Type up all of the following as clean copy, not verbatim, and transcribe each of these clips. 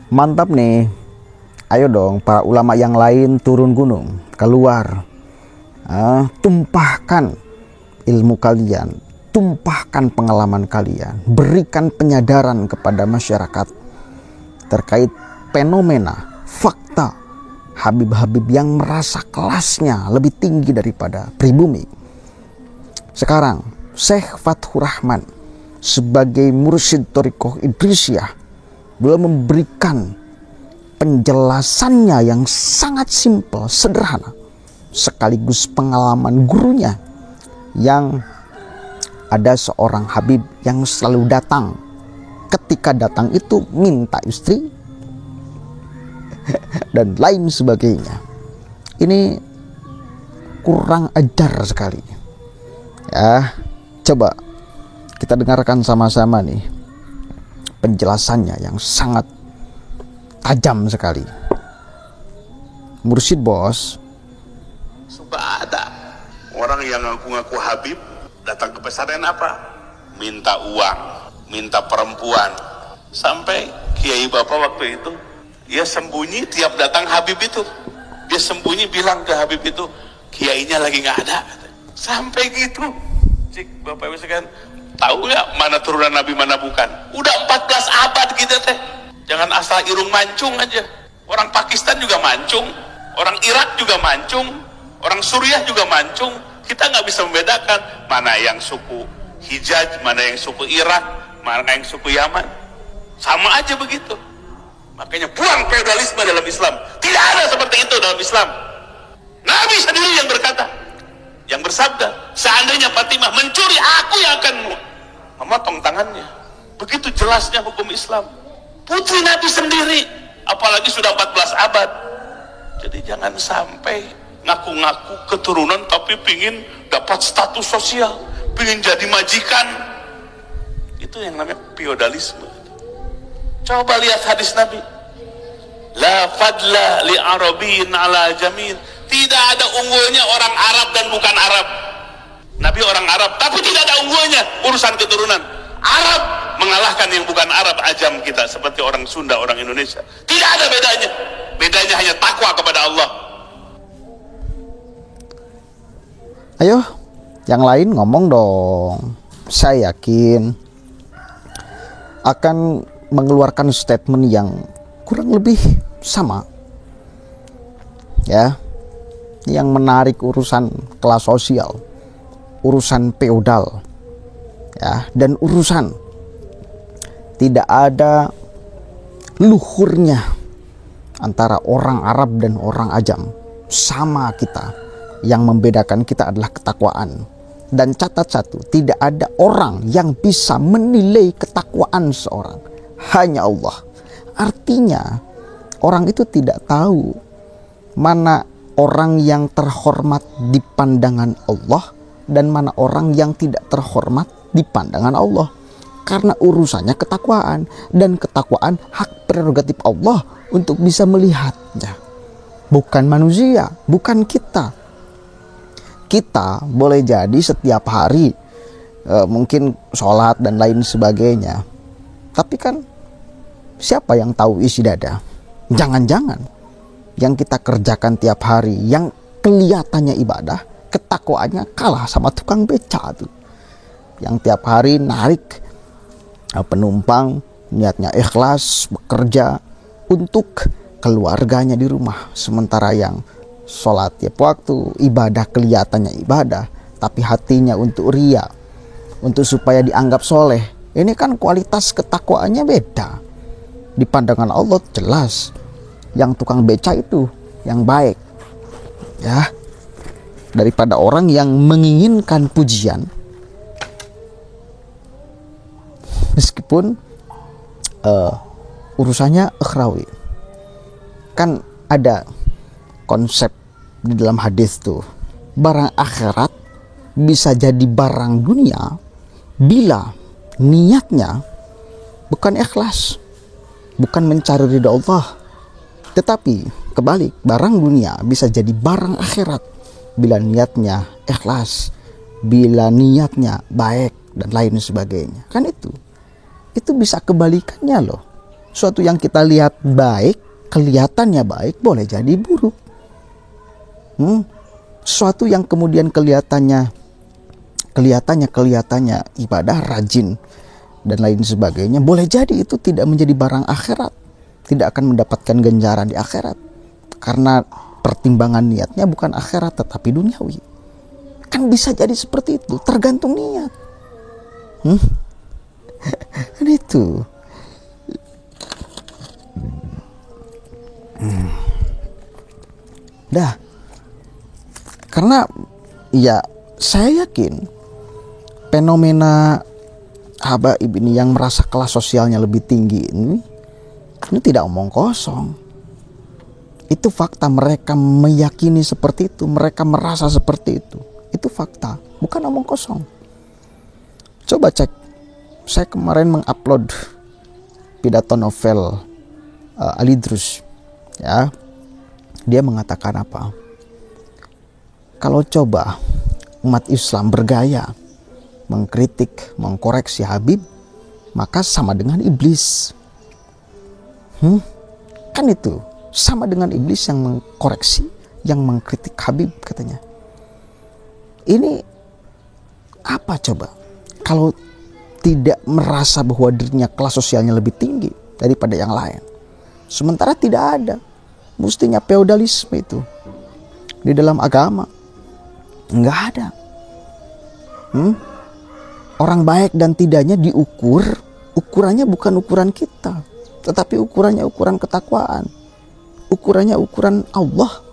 Mantap nih. Ayo dong para ulama yang lain turun gunung, keluar. Tumpahkan ilmu kalian, tumpahkan pengalaman kalian, berikan penyadaran kepada masyarakat terkait fenomena, fakta Habib-habib yang merasa kelasnya lebih tinggi daripada pribumi. Sekarang Syekh Fathur Rahman sebagai mursyid Thariqah Idrisiyah beliau memberikan penjelasannya yang sangat simpel, sederhana, sekaligus pengalaman gurunya yang ada seorang Habib yang selalu datang. Ketika datang itu minta istri dan lain sebagainya. Ini kurang ajar sekali. Ya, coba kita dengarkan sama-sama nih penjelasannya yang sangat tajam sekali. Mursyid bos. Sudah ada orang yang ngaku-ngaku Habib datang ke pesantren apa? Minta uang, minta perempuan. Sampai kiai bapak waktu itu dia sembunyi tiap datang Habib itu. Dia sembunyi bilang ke Habib itu, kiainya lagi nggak ada. Sampai gitu. Cik bapak bisa kan tahu nggak mana turunan Nabi mana bukan? Udah 14 abad kita teh. Jangan asal irung mancung aja. Orang Pakistan juga mancung, orang Irak juga mancung, orang Suriah juga mancung. Kita nggak bisa membedakan mana yang suku Hijaz, mana yang suku Irak, mana yang suku Yaman. Sama aja begitu. Makanya buang feodalisme dalam Islam. Tidak ada seperti itu dalam Islam. Nabi sendiri yang berkata, yang bersabda, seandainya Fatimah mencuri, aku yang akan memotong tangannya. Begitu jelasnya hukum Islam. Putri Nabi sendiri, apalagi sudah 14 abad. Jadi jangan sampai ngaku-ngaku keturunan tapi pingin dapat status sosial, pingin jadi majikan. Itu yang namanya feodalisme. Coba lihat hadis Nabi. La fadla li arabiyyin ala jamin. Tidak ada unggulnya orang Arab dan bukan Arab. Nabi orang Arab, tapi tidak ada unggulnya urusan keturunan. Arab mengalahkan yang bukan Arab, ajam kita seperti orang Sunda, orang Indonesia. Tidak ada bedanya. Bedanya hanya takwa kepada Allah. Ayo, yang lain ngomong dong. Saya yakin akan mengeluarkan statement yang kurang lebih sama. Ya. Yang menarik urusan kelas sosial, urusan feodal. Ya, dan urusan tidak ada luhurnya antara orang Arab dan orang ajam. Sama kita. Yang membedakan kita adalah ketakwaan. Dan catat satu, tidak ada orang yang bisa menilai ketakwaan seorang. Hanya Allah. Artinya orang itu tidak tahu mana orang yang terhormat di pandangan Allah dan mana orang yang tidak terhormat di pandangan Allah. Karena urusannya ketakwaan, dan ketakwaan hak prerogatif Allah untuk bisa melihatnya. Bukan manusia, bukan kita. Kita boleh jadi setiap hari mungkin sholat dan lain sebagainya. Tapi kan siapa yang tahu isi dada? Jangan-jangan yang kita kerjakan tiap hari, yang kelihatannya ibadah, ketakwaannya kalah sama tukang beca tuh. Yang tiap hari narik penumpang, niatnya ikhlas bekerja untuk keluarganya di rumah. Sementara yang sholat tiap waktu, ibadah kelihatannya ibadah, tapi hatinya untuk ria, untuk supaya dianggap soleh. Ini kan kualitas ketakwaannya beda. Di pandangan Allah jelas yang tukang beca itu yang baik, ya, daripada orang yang menginginkan pujian meskipun urusannya akhrawi. Kan ada konsep di dalam hadis tuh, barang akhirat bisa jadi barang dunia bila niatnya bukan ikhlas, bukan mencari ridha Allah. Tetapi kebalik, barang dunia bisa jadi barang akhirat bila niatnya ikhlas, bila niatnya baik dan lain sebagainya. Kan itu bisa kebalikannya loh. Suatu yang kita lihat baik, kelihatannya baik, boleh jadi buruk. Suatu yang kemudian kelihatannya ibadah, rajin dan lain sebagainya, boleh jadi itu tidak menjadi barang akhirat, tidak akan mendapatkan ganjaran di akhirat, karena pertimbangan niatnya bukan akhirat tetapi duniawi. Kan bisa jadi seperti itu, tergantung niat. Kan itu. Dah. Karena ya saya yakin fenomena habaib ini yang merasa kelas sosialnya lebih tinggi ini tidak omong kosong. Itu fakta, mereka meyakini seperti itu, mereka merasa seperti itu. Itu fakta, bukan omong kosong. Coba cek, saya kemarin mengupload pidato novel Ali Idrus, ya. Dia mengatakan apa? Kalau coba umat Islam bergaya mengkritik, mengkoreksi Habib, maka sama dengan iblis. Kan itu sama dengan iblis yang mengkoreksi, yang mengkritik Habib, katanya. Ini apa coba? Kalau tidak merasa bahwa dirinya kelas sosialnya lebih tinggi daripada yang lain. Sementara tidak ada. Mestinya feodalisme itu di dalam agama. Enggak ada. Orang baik dan tidaknya diukur, ukurannya bukan ukuran kita, tetapi ukurannya ukuran ketakwaan. Ukurannya ukuran Allah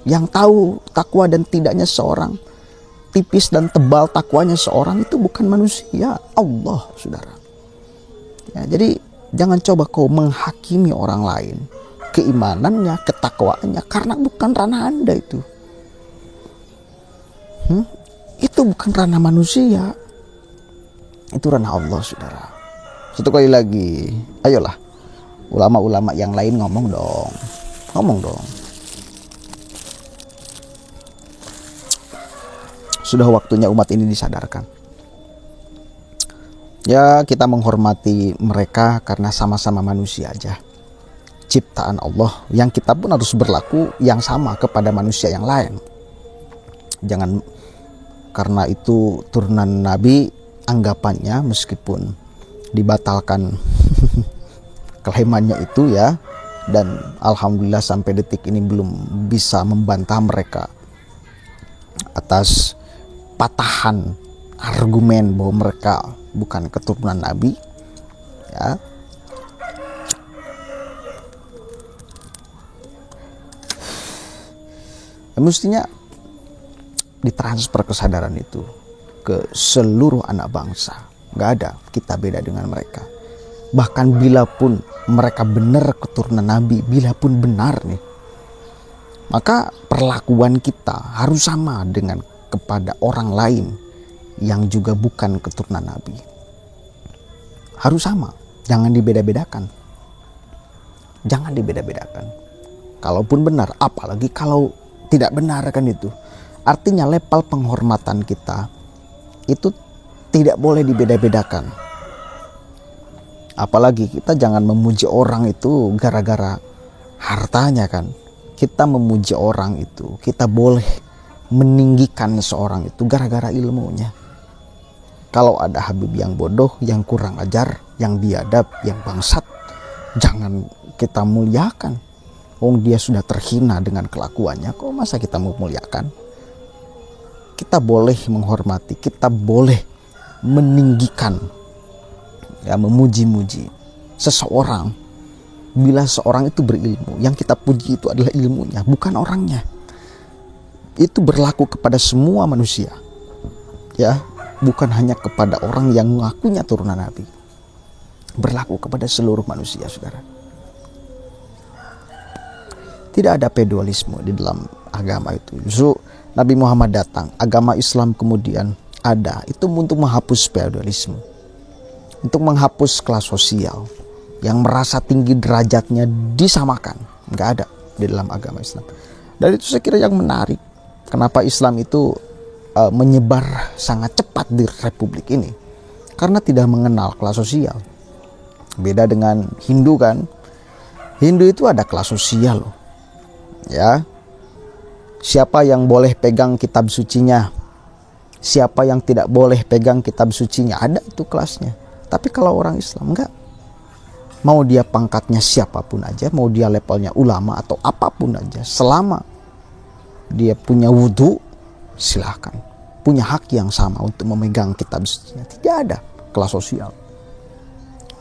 yang tahu takwa dan tidaknya seorang. Tipis dan tebal takwanya seorang itu bukan manusia, Allah, saudara. Ya, jadi jangan coba kau menghakimi orang lain, keimanannya, ketakwaannya, karena bukan ranah Anda itu. Itu bukan ranah manusia, itu ranah Allah, saudara. Satu kali lagi, ayolah ulama-ulama yang lain ngomong dong. Sudah waktunya umat ini disadarkan. Ya, kita menghormati mereka karena sama-sama manusia aja, ciptaan Allah, yang kita pun harus berlaku yang sama kepada manusia yang lain. Jangan karena itu turunan Nabi, anggapannya meskipun dibatalkan klaimannya itu ya, dan alhamdulillah sampai detik ini belum bisa membantah mereka atas patahan argumen bahwa mereka bukan keturunan Nabi, ya. Mestinya ditransfer kesadaran itu ke seluruh anak bangsa. Gak ada kita beda dengan mereka. Bahkan bila pun mereka benar keturunan Nabi, bila pun benar nih, maka perlakuan kita harus sama dengan kepada orang lain yang juga bukan keturunan Nabi. Harus sama, jangan dibeda-bedakan. Jangan dibeda-bedakan. Kalaupun benar, apalagi kalau tidak benar, kan itu. Artinya level penghormatan kita itu tidak boleh dibeda-bedakan. Apalagi kita jangan memuji orang itu gara-gara hartanya, kan. Kita memuji orang itu, kita boleh meninggikan seorang itu gara-gara ilmunya. Kalau ada Habib yang bodoh, yang kurang ajar, yang biadab, yang bangsat, jangan kita muliakan. Dia sudah terhina dengan kelakuannya, kok masa kita mau muliakan? Kita boleh menghormati, kita boleh meninggikan, ya, memuji-muji seseorang bila seorang itu berilmu. Yang kita puji itu adalah ilmunya, bukan orangnya. Itu berlaku kepada semua manusia, ya, bukan hanya kepada orang yang mengakunya turunan Nabi. Berlaku kepada seluruh manusia, saudara. Tidak ada feodalisme di dalam agama itu. Justru Nabi Muhammad datang, agama Islam kemudian ada, itu untuk menghapus feodalisme, untuk menghapus kelas sosial yang merasa tinggi derajatnya disamakan. Nggak ada di dalam agama Islam. Dan itu saya kira yang menarik, kenapa Islam itu menyebar sangat cepat di republik ini, karena tidak mengenal kelas sosial. Beda dengan Hindu kan. Hindu itu ada kelas sosial loh. Ya. Siapa yang boleh pegang kitab sucinya, siapa yang tidak boleh pegang kitab sucinya, ada itu kelasnya. Tapi kalau orang Islam enggak. Mau dia pangkatnya siapapun aja, mau dia levelnya ulama atau apapun aja, selama dia punya wudhu, silahkan. Punya hak yang sama untuk memegang kitab sucinya. Tidak ada kelas sosial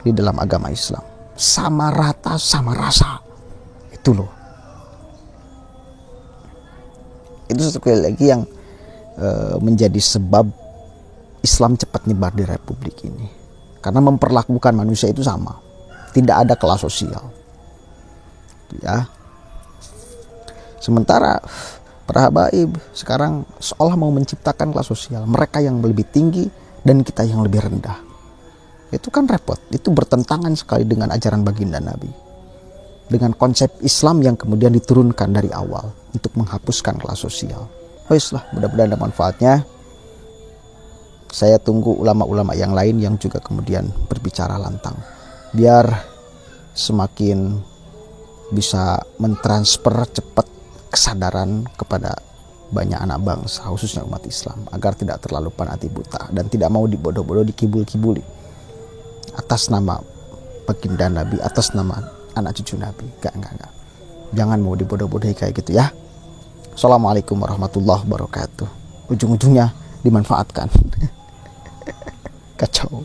di dalam agama Islam. Sama rata, sama rasa. Itu loh. Itu sekali lagi yang menjadi sebab Islam cepat nyebar di Republik ini. Karena memperlakukan manusia itu sama. Tidak ada kelas sosial. Ya. Sementara para habaib sekarang seolah mau menciptakan kelas sosial. Mereka yang lebih tinggi dan kita yang lebih rendah. Itu kan repot. Itu bertentangan sekali dengan ajaran baginda Nabi. Dengan konsep Islam yang kemudian diturunkan dari awal untuk menghapuskan kelas sosial. Baiklah, mudah-mudahan ada manfaatnya. Saya tunggu ulama-ulama yang lain yang juga kemudian berbicara lantang. Biar semakin bisa mentransfer cepat kesadaran kepada banyak anak bangsa, khususnya umat Islam, agar tidak terlalu panati buta dan tidak mau dibodoh-bodoh, dikibul-kibuli atas nama baginda Nabi, atas nama anak cucu Nabi. Enggak. Jangan mau dibodoh-bodohi kayak gitu ya. Assalamualaikum warahmatullahi wabarakatuh. Ujung-ujungnya dimanfaatkan. Kacau.